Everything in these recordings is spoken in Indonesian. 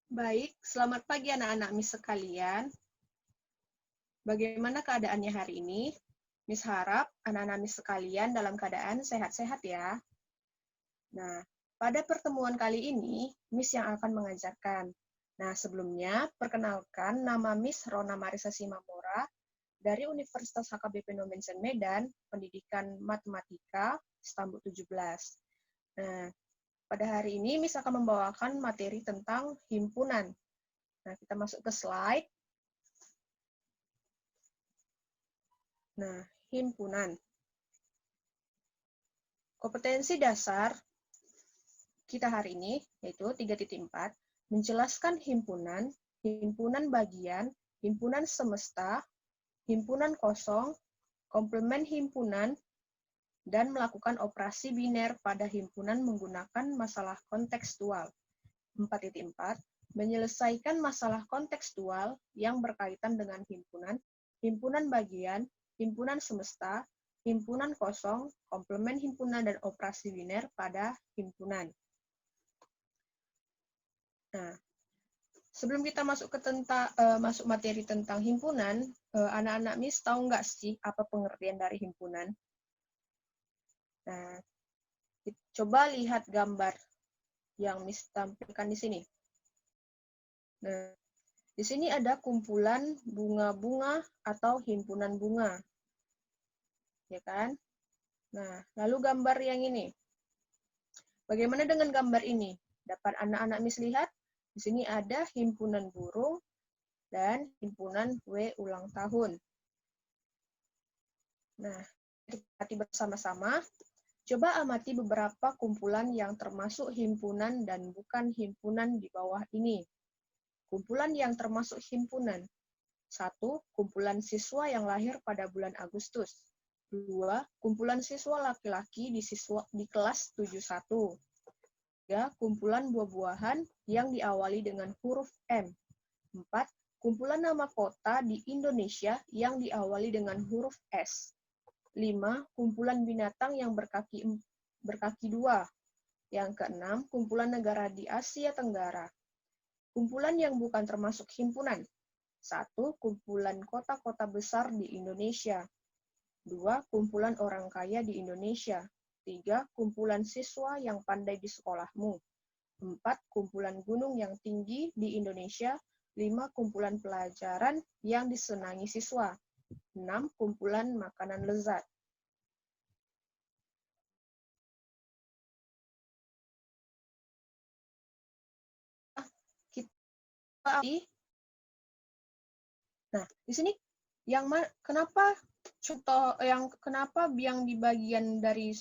Baik, selamat pagi anak-anak Miss sekalian. Bagaimana keadaannya hari ini? Miss harap anak-anak Miss sekalian dalam keadaan sehat-sehat ya. Nah, pada pertemuan kali ini, Miss yang akan mengajarkan. Nah, sebelumnya, perkenalkan nama Miss Rona Marisa Simamora dari Universitas HKBP Nomensen Medan, Pendidikan Matematika, Stambuk 17. Nah, pada hari ini Miss akan membawakan materi tentang himpunan. Nah, kita masuk ke slide. Nah, himpunan. Kompetensi dasar kita hari ini, yaitu 3.4, menjelaskan himpunan, himpunan bagian, himpunan semesta, himpunan kosong, komplemen himpunan, dan melakukan operasi biner pada himpunan menggunakan masalah kontekstual. 4.4, menyelesaikan masalah kontekstual yang berkaitan dengan himpunan, himpunan bagian, himpunan semesta, himpunan kosong, komplemen himpunan, dan operasi biner pada himpunan. Nah, sebelum kita masuk ke masuk materi tentang himpunan, anak-anak Miss tahu nggak sih apa pengertian dari himpunan? Nah, coba lihat gambar yang Miss tampilkan di sini. Nah, di sini ada kumpulan bunga-bunga atau himpunan bunga. Ya kan? Nah, lalu gambar yang ini. Bagaimana dengan gambar ini? Dapat anak-anak Miss lihat? Di sini ada himpunan burung dan himpunan kue ulang tahun. Nah, kita bersama-sama. Coba amati beberapa kumpulan yang termasuk himpunan dan bukan himpunan di bawah ini. Kumpulan yang termasuk himpunan. 1. Kumpulan siswa yang lahir pada bulan Agustus. 2. Kumpulan siswa laki-laki di kelas 71. 3. Kumpulan buah-buahan yang diawali dengan huruf M. 4. Kumpulan nama kota di Indonesia yang diawali dengan huruf S. 5. Kumpulan binatang yang berkaki 2. Yang keenam, kumpulan negara di Asia Tenggara. Kumpulan yang bukan termasuk himpunan. 1. Kumpulan kota-kota besar di Indonesia. 2. Kumpulan orang kaya di Indonesia. 3. Kumpulan siswa yang pandai di sekolahmu. 4. Kumpulan gunung yang tinggi di Indonesia. 5. Kumpulan pelajaran yang disenangi siswa. 6. Kumpulan makanan lezat. Nah, di sini kenapa yang di bagian dari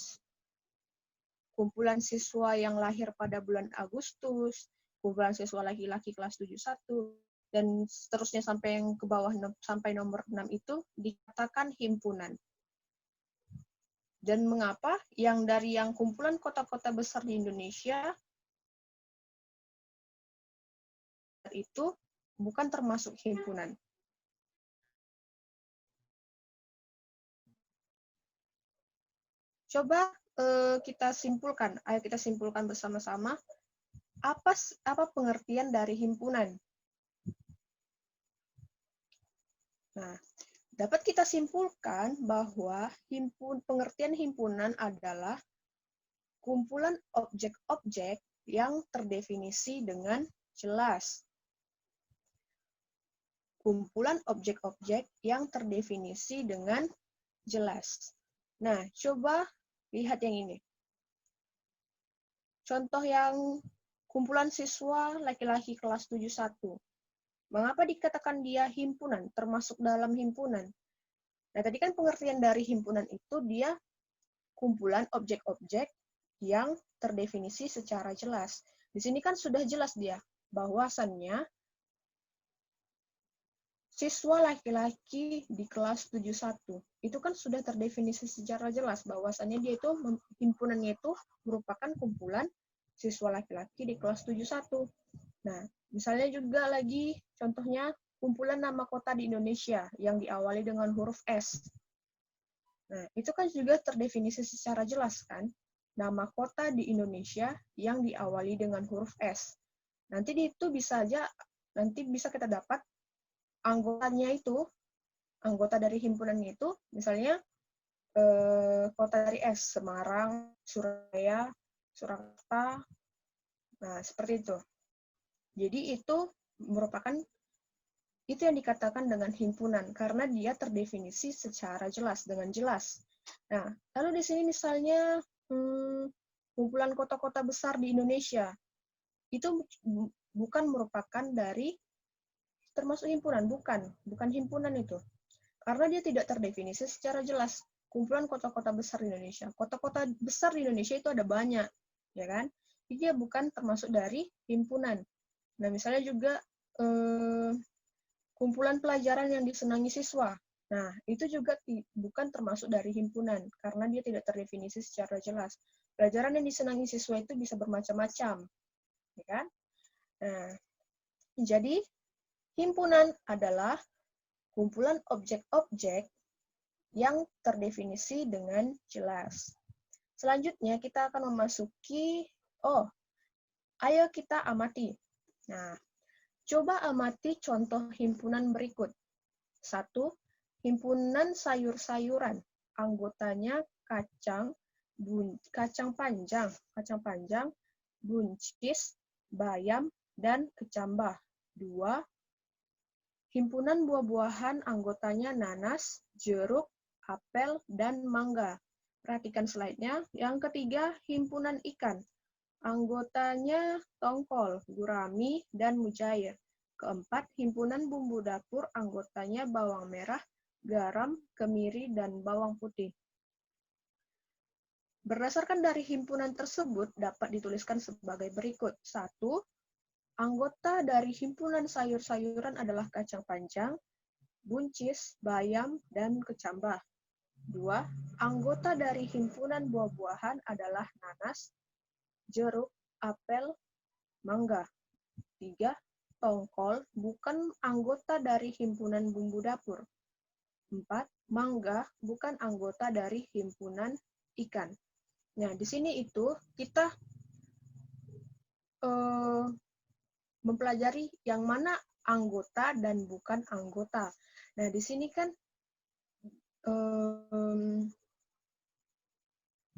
kumpulan siswa yang lahir pada bulan Agustus, kumpulan siswa laki-laki kelas 71, dan seterusnya sampai yang ke bawah sampai nomor 6 itu dikatakan himpunan. Dan mengapa yang dari yang kumpulan kota-kota besar di Indonesia itu bukan termasuk himpunan? Coba kita simpulkan. Ayo kita simpulkan bersama-sama apa pengertian dari himpunan. Nah, dapat kita simpulkan bahwa pengertian himpunan adalah kumpulan objek-objek yang terdefinisi dengan jelas. Kumpulan objek-objek yang terdefinisi dengan jelas. Nah, coba lihat yang ini. Contoh yang kumpulan siswa laki-laki kelas 71. Mengapa dikatakan dia himpunan, termasuk dalam himpunan? Nah, tadi kan pengertian dari himpunan itu dia kumpulan objek-objek yang terdefinisi secara jelas. Di sini kan sudah jelas dia, bahwasannya siswa laki-laki di kelas 71. Itu kan sudah terdefinisi secara jelas, bahwasannya dia itu, himpunannya itu merupakan kumpulan siswa laki-laki di kelas 71. Nah, misalnya juga lagi contohnya kumpulan nama kota di Indonesia yang diawali dengan huruf S. Nah, itu kan juga terdefinisi secara jelas kan? Nama kota di Indonesia yang diawali dengan huruf S. Nanti itu bisa kita dapat anggotanya itu, anggota dari himpunannya itu, misalnya kota dari S, Semarang, Surabaya, Surakarta, nah seperti itu. Jadi itu merupakan itu yang dikatakan dengan himpunan karena dia terdefinisi secara jelas, dengan jelas. Nah, lalu di sini misalnya kumpulan kota-kota besar di Indonesia itu bukan merupakan dari termasuk himpunan, bukan himpunan itu. Karena dia tidak terdefinisi secara jelas. Kumpulan kota-kota besar di Indonesia. Kota-kota besar di Indonesia itu ada banyak, ya kan? Jadi dia bukan termasuk dari himpunan. Nah, misalnya juga kumpulan pelajaran yang disenangi siswa. Nah, itu juga bukan termasuk dari himpunan, karena dia tidak terdefinisi secara jelas. Pelajaran yang disenangi siswa itu bisa bermacam-macam, ya kan? Nah, jadi himpunan adalah kumpulan objek-objek yang terdefinisi dengan jelas. Selanjutnya, kita akan memasuki, ayo kita amati. Nah, coba amati contoh himpunan berikut. 1. Himpunan sayur-sayuran. Anggotanya kacang panjang, buncis, bayam, dan kecambah. 2. Himpunan buah-buahan. Anggotanya nanas, jeruk, apel, dan mangga. Perhatikan slide-nya. Yang ketiga, himpunan ikan. Anggotanya tongkol, gurami, dan mujair. Keempat, himpunan bumbu dapur, anggotanya bawang merah, garam, kemiri, dan bawang putih. Berdasarkan dari himpunan tersebut dapat dituliskan sebagai berikut. 1. Anggota dari himpunan sayur-sayuran adalah kacang panjang, buncis, bayam, dan kecambah. 2. Anggota dari himpunan buah-buahan adalah nanas, jeruk, apel, mangga. 3. Tongkol bukan anggota dari himpunan bumbu dapur. 4. Mangga bukan anggota dari himpunan ikan. Nah, di sini itu kita mempelajari yang mana anggota dan bukan anggota. Nah, di sini kan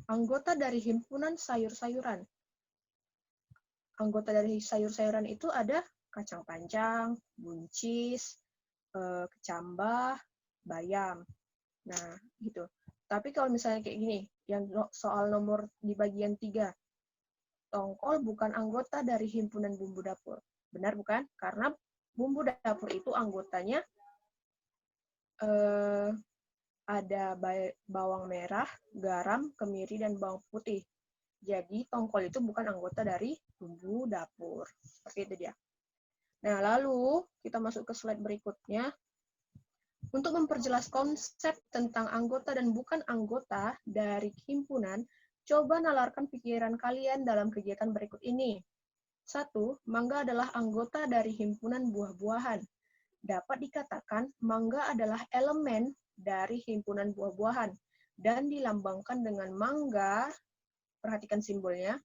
anggota dari himpunan sayur-sayuran. Anggota dari sayur-sayuran itu ada kacang panjang, buncis, kecambah, bayam. Nah, gitu. Tapi kalau misalnya kayak gini, yang soal nomor di bagian 3, tongkol bukan anggota dari himpunan bumbu dapur. Benar bukan? Karena bumbu dapur itu anggotanya ada bawang merah, garam, kemiri, dan bawang putih. Jadi tongkol itu bukan anggota dari bumbu dapur. Seperti itu dia. Nah, lalu kita masuk ke slide berikutnya. Untuk memperjelas konsep tentang anggota dan bukan anggota dari himpunan, coba nalarkan pikiran kalian dalam kegiatan berikut ini. 1. Mangga adalah anggota dari himpunan buah-buahan. Dapat dikatakan mangga adalah elemen dari himpunan buah-buahan dan dilambangkan dengan mangga. Perhatikan simbolnya.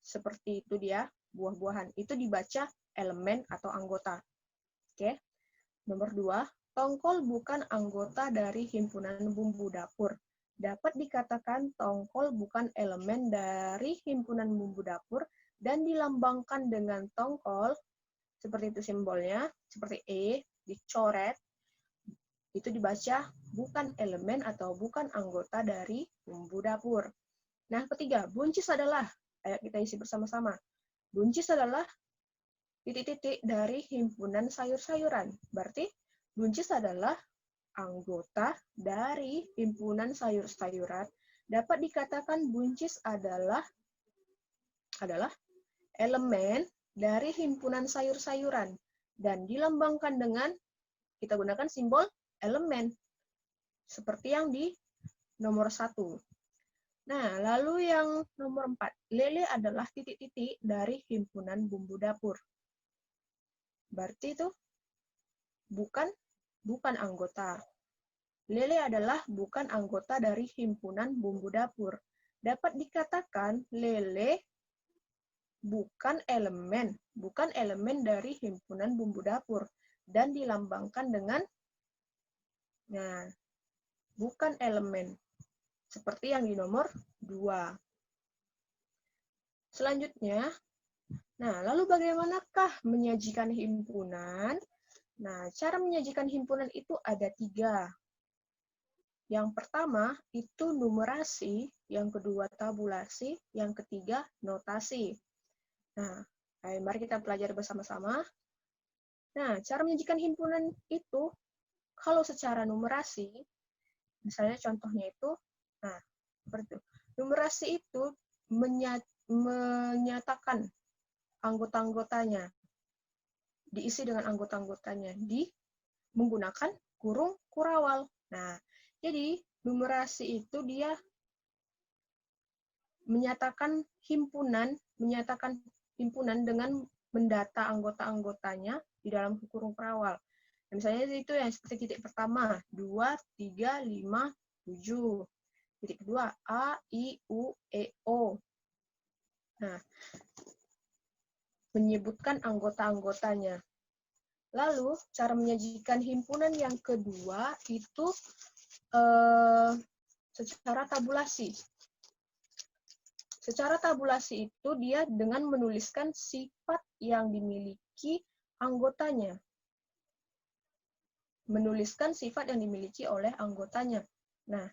Seperti itu dia, buah-buahan. Itu dibaca elemen atau anggota. Oke. Nomor 2, tongkol bukan anggota dari himpunan bumbu dapur. Dapat dikatakan tongkol bukan elemen dari himpunan bumbu dapur dan dilambangkan dengan tongkol. Seperti itu simbolnya, seperti E, dicoret. Itu dibaca bukan elemen atau bukan anggota dari bumbu dapur. Nah, ketiga, buncis adalah, ayo kita isi bersama-sama. Buncis adalah titik-titik dari himpunan sayur-sayuran. Berarti buncis adalah anggota dari himpunan sayur-sayuran. Dapat dikatakan buncis adalah elemen dari himpunan sayur-sayuran dan dilambangkan dengan kita gunakan simbol elemen seperti yang di nomor 1. Nah, lalu yang nomor 4, lele adalah titik-titik dari himpunan bumbu dapur. Berarti itu bukan anggota. Lele adalah bukan anggota dari himpunan bumbu dapur. Dapat dikatakan lele bukan elemen dari himpunan bumbu dapur, dan dilambangkan dengan, nah, bukan elemen, seperti yang di nomor 2. Selanjutnya, nah, lalu bagaimanakah menyajikan himpunan? Nah, cara menyajikan himpunan itu ada 3. Yang pertama itu numerasi, yang kedua tabulasi, yang ketiga notasi. Nah, mari kita pelajari bersama-sama. Nah, cara menyajikan himpunan itu, kalau secara numerasi, misalnya contohnya itu, nah, seperti itu. Numerasi itu menyatakan anggota-anggotanya, diisi dengan anggota-anggotanya, menggunakan kurung kurawal. Nah, jadi numerasi itu dia menyatakan himpunan dengan mendata anggota-anggotanya di dalam kurung kurawal. Nah, misalnya itu yang seperti titik pertama, 2, 3, 5, 7. Titik kedua, A, I, U, E, O. Nah, menyebutkan anggota-anggotanya. Lalu, cara menyajikan himpunan yang kedua itu secara tabulasi. Secara tabulasi itu dia dengan menuliskan sifat yang dimiliki anggotanya. Menuliskan sifat yang dimiliki oleh anggotanya. Nah,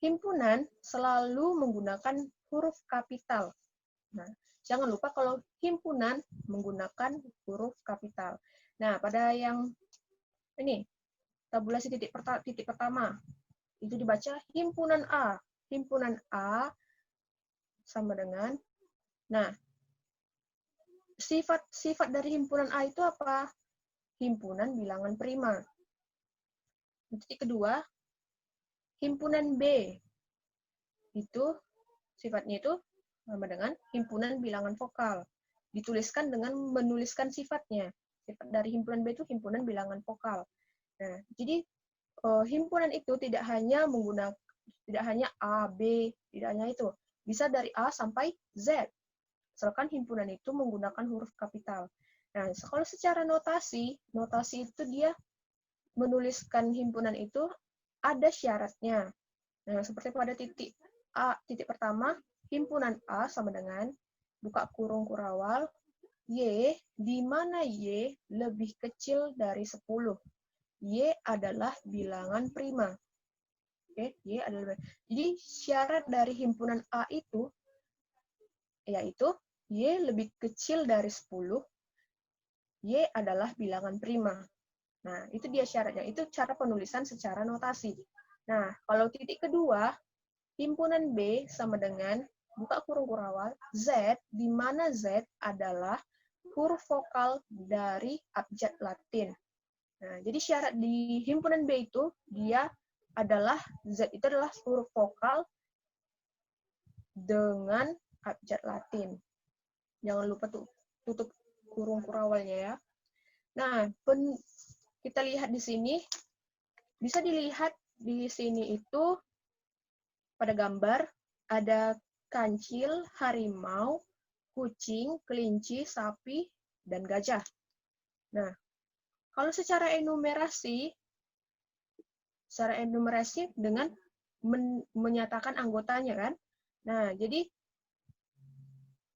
himpunan selalu menggunakan huruf kapital. Nah, jangan lupa kalau himpunan menggunakan huruf kapital. Nah, pada yang ini, tabulasi titik pertama, itu dibaca himpunan A. Himpunan A sama dengan, nah, sifat dari himpunan A itu apa? Himpunan bilangan prima. Titik kedua, himpunan B. Itu sifatnya itu sama dengan himpunan bilangan vokal. Dituliskan dengan menuliskan sifatnya. Sifat dari himpunan B itu himpunan bilangan vokal. Nah, jadi himpunan itu tidak hanya A, B, tidak hanya itu. Bisa dari A sampai Z. Asalkan himpunan itu menggunakan huruf kapital. Nah, kalau secara notasi itu dia menuliskan himpunan itu ada syaratnya. Nah, seperti pada titik A, titik pertama, himpunan A sama dengan buka kurung kurawal Y, di mana Y lebih kecil dari 10. Y adalah bilangan prima. Oke, Y adalah. Jadi syarat dari himpunan A itu yaitu Y lebih kecil dari 10, Y adalah bilangan prima. Nah, itu dia syaratnya. Itu cara penulisan secara notasi. Nah, kalau titik kedua, himpunan B sama dengan buka kurung kurawal Z, di mana Z adalah huruf vokal dari abjad Latin. Nah, jadi syarat di himpunan B itu, dia adalah, Z itu adalah huruf vokal dengan abjad Latin. Jangan lupa tutup kurung kurawalnya ya. Nah, kita lihat di sini, bisa dilihat di sini itu pada gambar ada kancil, harimau, kucing, kelinci, sapi, dan gajah. Nah, kalau secara enumerasi dengan menyatakan anggotanya kan. Nah, jadi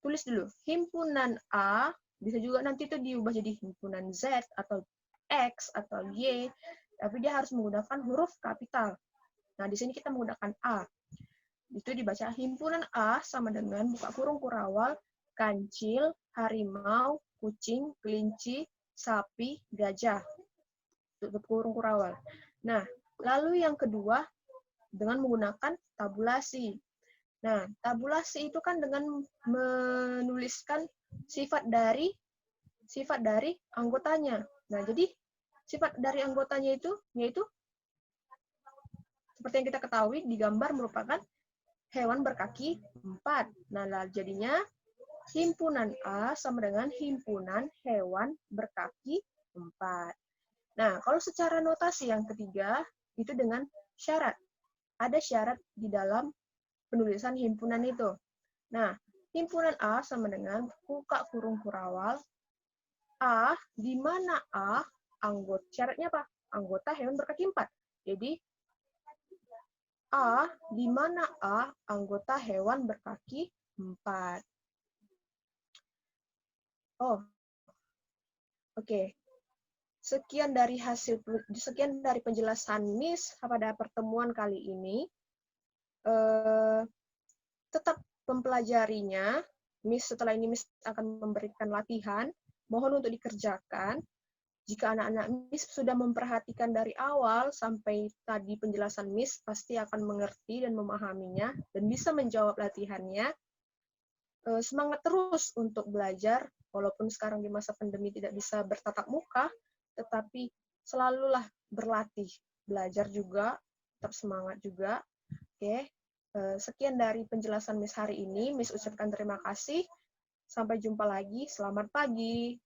tulis dulu, himpunan A, bisa juga nanti itu diubah jadi himpunan Z, atau X, atau Y, tapi dia harus menggunakan huruf kapital. Nah, di sini kita menggunakan A. Itu dibaca himpunan A sama dengan buka kurung kurawal, kancil, harimau, kucing, kelinci, sapi, gajah. Tutup kurung kurawal. Nah, lalu yang kedua, dengan menggunakan tabulasi. Nah, tabulasi itu kan dengan menuliskan sifat dari anggotanya. Nah, jadi sifat dari anggotanya itu yaitu seperti yang kita ketahui di gambar merupakan hewan berkaki 4. Nah, jadinya himpunan A sama dengan himpunan hewan berkaki 4. Nah, kalau secara notasi yang ketiga itu dengan syarat. Ada syarat di dalam penulisan himpunan itu. Nah, Himpunan A sama dengan buka kurung kurawal. A, di mana A anggota, syaratnya apa? Anggota hewan berkaki 4. Jadi, A, di mana A anggota hewan berkaki 4. Oh, oke. Sekian dari penjelasan Miss pada pertemuan kali ini. Tetap mempelajarinya. Miss setelah ini Miss akan memberikan latihan. Mohon untuk dikerjakan. Jika anak-anak Miss sudah memperhatikan dari awal sampai tadi penjelasan Miss, pasti akan mengerti dan memahaminya dan bisa menjawab latihannya. Semangat terus untuk belajar, walaupun sekarang di masa pandemi tidak bisa bertatap muka, tetapi selalulah berlatih. Belajar juga, tetap semangat juga. Oke. Sekian dari penjelasan Miss hari ini. Miss ucapkan terima kasih. Sampai jumpa lagi. Selamat pagi.